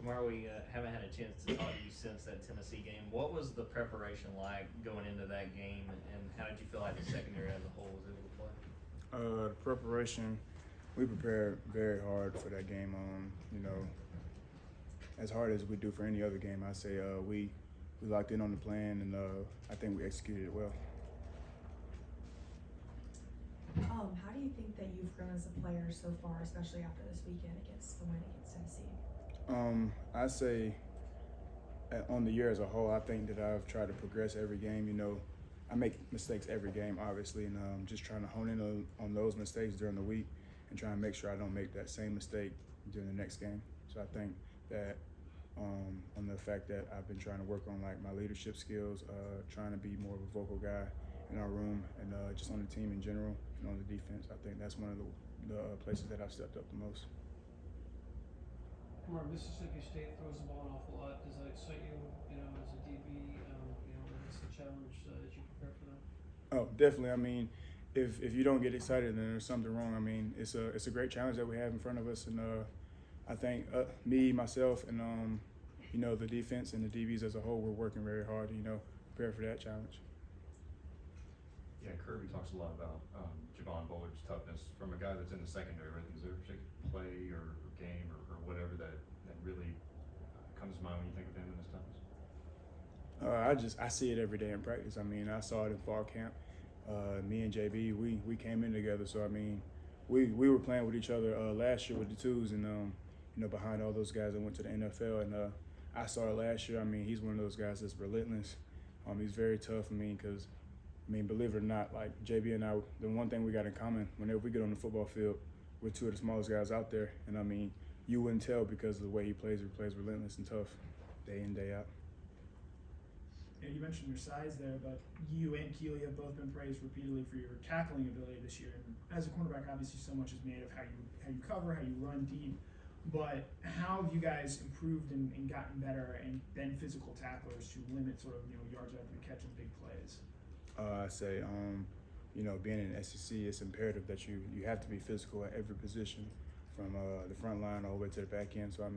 Kamari, we haven't had a chance to talk to you since that Tennessee game. What was the preparation like going into that game, and how did you feel like the secondary as a whole was able to play? The preparation, we prepared very hard for that game. As hard as we do for any other game, I say we locked in on the plan, and I think we executed it well. How do you think that you've grown as a player so far, especially after this weekend against the win against Tennessee? I say on the year as a whole, I think that I've tried to progress every game. I make mistakes every game, obviously, and just trying to hone in on those mistakes during the week and trying to make sure I don't make that same mistake during the next game. So I think that on the fact that I've been trying to work on like my leadership skills, trying to be more of a vocal guy in our room, and just on the team in general and on the defense. I think that's one of the places that I've stepped up the most. Kamari, Mississippi State throws the ball an awful lot. Does that excite you, as a DB? Is this a challenge that you prepare for that? Oh, definitely. I mean, if you don't get excited, then there's something wrong. I mean, it's a great challenge that we have in front of us, and I think me, myself, and the defense and the DBs as a whole, we're working very hard to prepare for that challenge. Yeah, Kirby talks a lot about Javon, Bullard's toughness. From a guy that's in the secondary, right, is there a particular play or game or whatever that really comes to mind when you think of him and his toughness? I see it every day in practice. I mean, I saw it in fall camp. Me and JB, we came in together. So I mean, we were playing with each other last year with the twos, and behind all those guys that went to the NFL, and I saw it last year. I mean, he's one of those guys that's relentless. He's very tough. Because believe it or not, like JB and I, the one thing we got in common, whenever we get on the football field, we're two of the smallest guys out there. And you wouldn't tell because of the way he plays relentless and tough day in, day out. Yeah, you mentioned your size there, but you and Kelee have both been praised repeatedly for your tackling ability this year. And as a cornerback, obviously so much is made of how you cover, how you run deep. But how have you guys improved and gotten better and been physical tacklers to limit sort of yards after the catch and big plays? I say, being in the SEC, it's imperative that you have to be physical at every position, from the front line all the way to the back end. So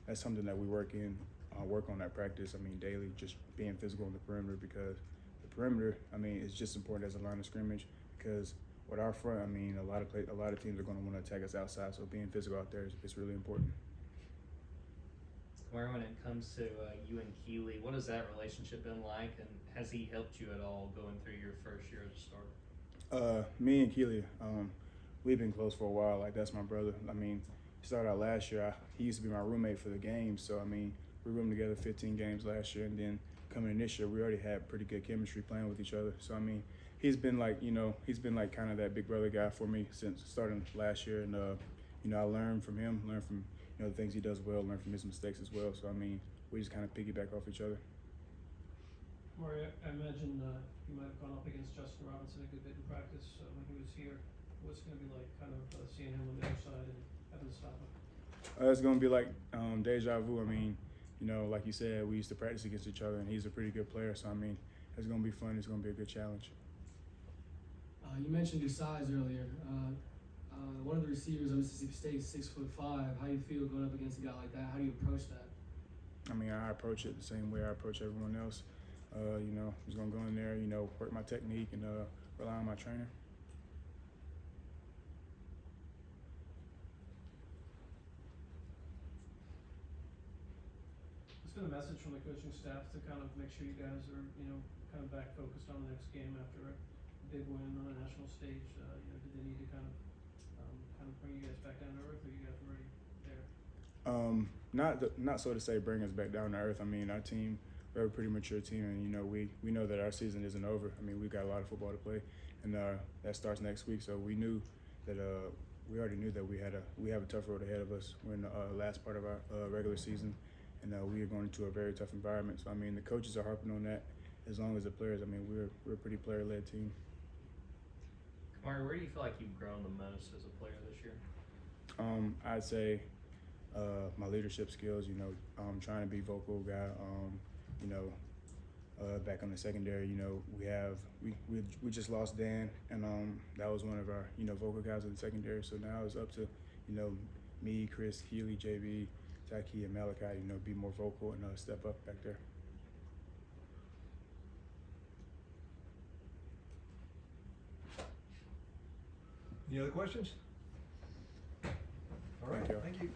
that's something that we work on at practice. Daily, just being physical on the perimeter, because the perimeter, is just important as a line of scrimmage. Because with our front, a lot of teams are going to want to attack us outside. So being physical out there is really important. Kamari, when it comes to you and Kelee, what has that relationship been like, and has he helped you at all going through your first year as a starter? Me and Kelee, we've been close for a while. Like, that's my brother. He started out last year. He used to be my roommate for the games. So we roomed together 15 games last year, and then coming in this year, we already had pretty good chemistry playing with each other. So he's been like kind of that big brother guy for me since starting last year, and I learned from him, learned from the things he does well, learn from his mistakes as well. So we just kind of piggyback off each other. Kamari, I imagine you might have gone up against Justin Robinson a good bit in practice when he was here. What's it going to be like, kind of seeing him on the other side and having to stop him? It's going to be like deja vu. Like you said, we used to practice against each other, and he's a pretty good player. So it's going to be fun. It's going to be a good challenge. You mentioned your size earlier. One of the receivers of Mississippi State is 6'5". How do you feel going up against a guy like that? How do you approach that? I approach it the same way I approach everyone else. Just gonna go in there, work my technique and rely on my trainer. What's been the message from the coaching staff to kind of make sure you guys are, kind of back focused on the next game after a big win on a national stage? Did they need to kind of bring you guys back down to earth, or you guys already there? Not so to say bring us back down to earth. Our team, we're a pretty mature team, and we know that our season isn't over. We've got a lot of football to play, and that starts next week. So we knew that we already knew that we have a tough road ahead of us. We're in the last part of our regular season, and we are going into a very tough environment. So the coaches are harping on that, as long as the players. We're a pretty player-led team. Kamari, where do you feel like you've grown the most as a player this year? I'd say my leadership skills. Trying to be vocal guy. Back on the secondary, we just lost Dan, and that was one of our vocal guys in the secondary. So now it's up to me, Chris, Kelee, JB Taki and Malachi, be more vocal and step up back there. Any other questions? All right, Thank you. thank you.